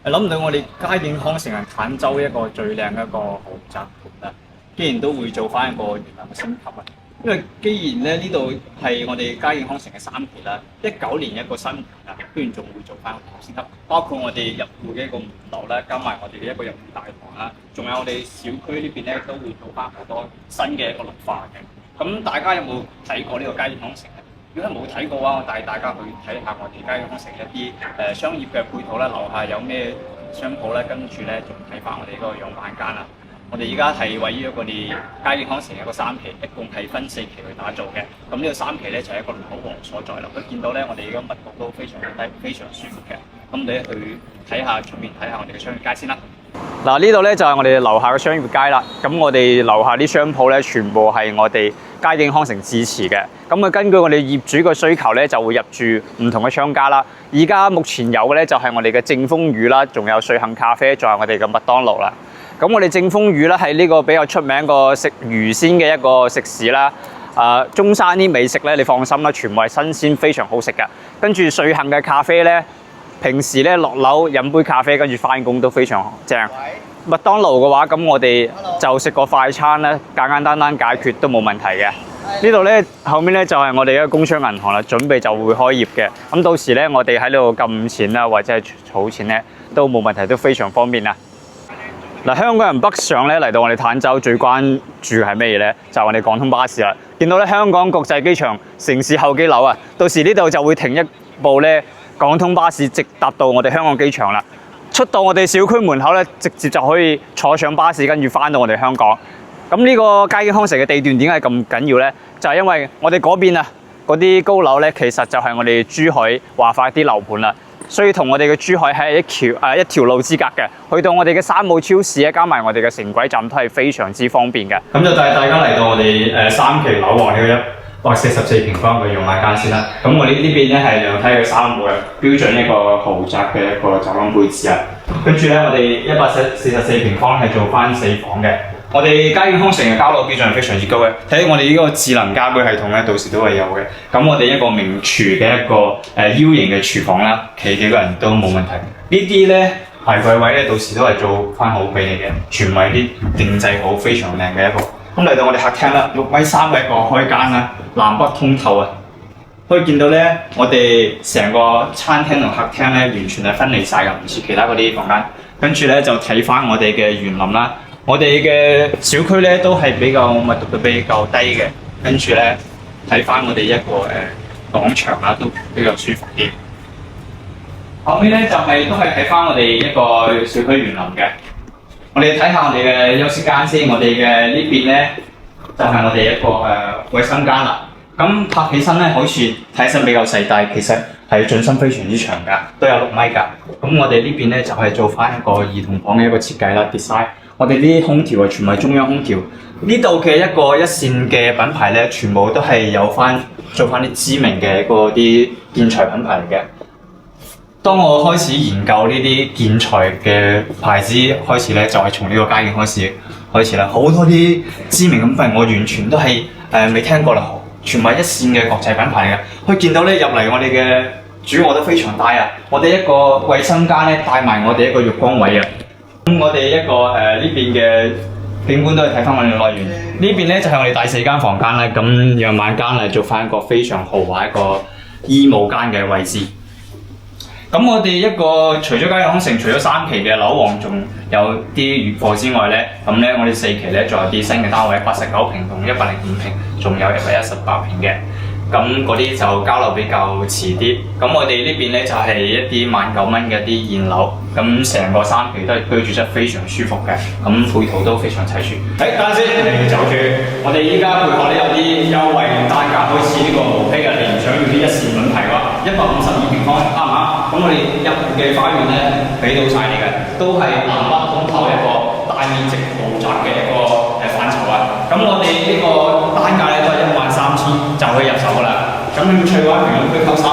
諗唔到我哋佳景康城係坦洲一個最靚一個豪宅盤啊！既然都會做翻一個園林嘅升級啊！因為既然咧呢度係我哋佳景康城嘅3期啦，19年一個新盤啊，居然仲會做翻個升級，包括我哋入戶嘅一個門樓啦，加埋我哋嘅一個入戶大堂啦，仲有我哋小區呢邊咧都會做翻好多新嘅一個綠化嘅。咁大家有冇睇過呢個佳景康城咧？如果係冇睇過嘅話，我帶大家去睇下我哋佳景康城一啲商業嘅配套啦，樓下有咩商鋪咧，跟住咧仲睇翻我哋嗰個樣板間啦。我哋而家係位於我哋佳景康城一個3期，一共係分4期去打造嘅。咁呢個3期咧就係一個樓王所在啦。佢見到咧，我哋而家密度都非常低，非常舒服嘅。咁你去睇下出面睇下我哋嘅商業街先啦。嗱，呢度咧就係我哋樓下嘅商業街啦。咁我哋樓下啲商鋪咧，全部係我哋佳景康城自持嘅。咁啊，根據我哋業主嘅需求咧，就會入駐唔同嘅商家啦。而家目前有嘅咧就係我哋嘅正風魚啦，仲有瑞幸咖啡，仲有我哋嘅麥當勞啦。咁我哋正風魚咧係呢個比較出名個食魚鮮嘅一個食肆啦。中山啲美食咧，你放心啦，全部係新鮮，非常好食嘅。跟住瑞幸嘅咖啡咧，平時咧落樓飲杯咖啡，跟住翻工都非常正。麥當勞嘅話，咁我哋就食個快餐咧，簡簡單單解決都冇問題嘅。呢度咧後面咧就係我哋嘅工商銀行啦，準備就會開業嘅。咁到時咧，我哋喺呢度撳錢啦，或者係儲錢咧，都冇問題，都非常方便啦。嗱，香港人北上咧嚟到我哋坦洲最關注係咩嘢咧？就係我哋廣通巴士啦。見到咧香港國際機場城市候機樓啊，到時呢度就會停一部咧廣通巴士，直達到我哋香港機場啦。出到我哋小區門口咧，直接就可以坐上巴士，跟住翻到我哋香港。咁呢個佳景康城嘅地段點解咁緊要咧？就係因為我哋嗰邊啊，嗰啲高樓咧，其實就係我哋珠海華發啲樓盤啦。所以同我哋嘅珠海係一條路之隔嘅，去到我哋嘅山姆超市咧，加埋我哋嘅城軌站都係非常之方便嘅。咁就帶大家嚟到我哋3期樓王呢個144平方嘅用眼間先啦。咁我哋呢邊咧係2梯嘅3戶嘅標準一個豪宅嘅一個走廊配置啊。跟住咧，我哋144平方係做翻4房嘅。我哋佳景康城嘅交樓標準係非常之高嘅，睇我哋呢個智能家居系統咧，到時都係有嘅。咁我哋一個名廚嘅一個U 型嘅廚房啦，企幾個人都冇問題。呢啲咧排櫃位咧，到時都係做翻好俾你嘅，全為啲定製好，非常靚嘅一個。咁嚟到我哋客廳啦，6米3嘅一個開間啦，南北通透啊！可以見到咧，我哋成個餐廳同客廳咧，完全係分離晒嘅，唔似其他嗰啲房間。跟住咧就睇翻我哋嘅園林啦。我哋嘅小區咧都係比較密度都比較低嘅，跟住咧睇翻我哋一個廣場啦，都比較舒服啲。後面咧就都係睇翻我哋一個小區園林嘅。我哋睇下我哋嘅休息間先，我哋嘅呢邊咧就係我哋一個衞生間啦。咁拍起身咧，好似睇起身比較細，但係其實係進深非常之長㗎，都有6米㗎。咁我哋呢邊咧就係做翻一個兒童房嘅一個設計啦 ，design。我哋啲空調全部係中央空調。呢度嘅一個一線嘅品牌咧，全部都係有做翻啲知名嘅嗰啲建材品牌嚟嘅。當我開始研究呢啲建材嘅牌子開始咧，就係從呢個佳景開始啦。好多啲知名嘅品牌，我完全都係未聽過啦，全部係一線嘅國際品牌嚟嘅。可以見到咧入嚟我哋嘅主臥都非常大啊！我哋一個衞生間咧帶埋我哋一個浴缸位啊！咁我哋一個呢邊嘅景觀都係睇翻我哋嘅內園。呢邊咧就係我哋第4間房間啦。咁樣板間嚟做翻一個非常豪華一個衣帽間嘅位置。咁我哋一個除咗佳景康城，除咗3期嘅樓王，仲有啲預貨之外咧，咁咧我哋4期咧仲有啲新嘅單位，89平同105平，仲有118平嘅。咁嗰啲就交樓比較遲啲。咁我哋呢邊咧就係一啲19000蚊嘅啲現樓，咁成個3期都係居住得非常舒服嘅，咁配套都非常齊全。等陣先，你走住。我哋依家配合咧有啲優惠單價，好似呢個毛坯啊，你唔想要啲一線品牌嘅話，152平方啱唔啱？咁我哋入戶嘅花園咧俾到晒你嘅，都係南北通透一個大面積豪宅嘅一個範疇啊。咁我哋呢個單價咧都係13000就可以入手㗎啦。咁興趣嘅話，評論區扣3